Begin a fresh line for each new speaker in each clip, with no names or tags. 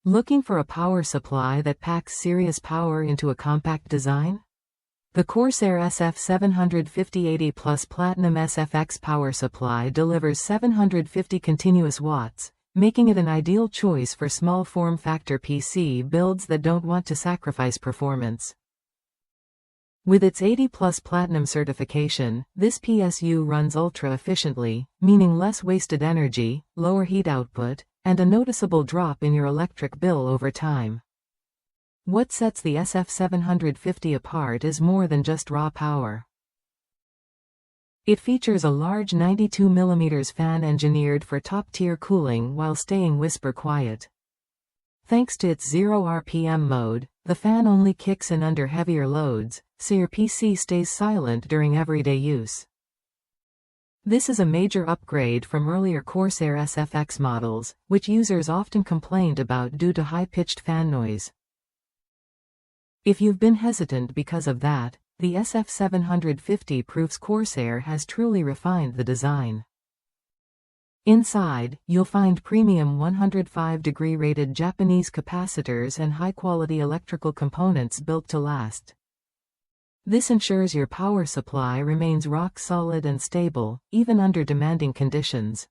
Looking for a power supply that packs serious power into a compact design? The Corsair SF750 80 Plus Platinum SFX power supply delivers 750 continuous watts, making it an ideal choice for small form factor PC builds that don't want to sacrifice performance. With its 80 Plus Platinum certification, this PSU runs ultra efficiently, meaning less wasted energy, lower heat output, and a noticeable drop in your electric bill over time. What sets the SF750 apart is more than just raw power. It features a large 92mm fan engineered for top-tier cooling while staying whisper quiet. Thanks to its 0 RPM mode, the fan only kicks in under heavier loads, so your PC stays silent during everyday use. This is a major upgrade from earlier Corsair SFX models, which users often complained about due to high-pitched fan noise. If you've been hesitant because of that, the SF750 proves Corsair has truly refined the design. Inside, you'll find premium 105-degree rated Japanese capacitors and high-quality electrical components built to last. This ensures your power supply remains rock-solid and stable, even under demanding conditions.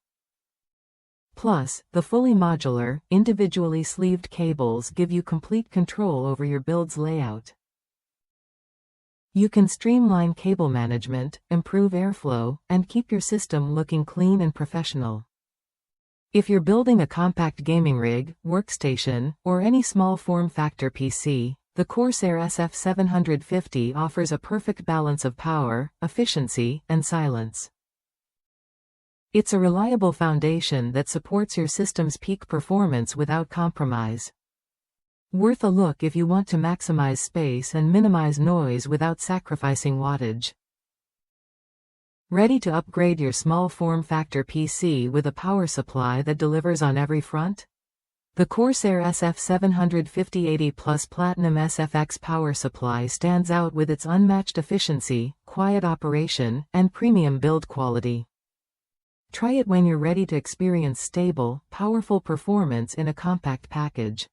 Plus, the fully modular, individually sleeved cables give you complete control over your build's layout. You can streamline cable management, improve airflow, and keep your system looking clean and professional. If you're building a compact gaming rig, workstation, or any small form factor PC, the Corsair SF750 offers a perfect balance of power, efficiency, and silence. It's a reliable foundation that supports your system's peak performance without compromise. Worth a look if you want to maximize space and minimize noise without sacrificing wattage. Ready to upgrade your small form factor PC with a power supply that delivers on every front? The Corsair SF750 80 Plus Platinum SFX power supply stands out with its unmatched efficiency, quiet operation, and premium build quality. Try it when you're ready to experience stable, powerful performance in a compact package.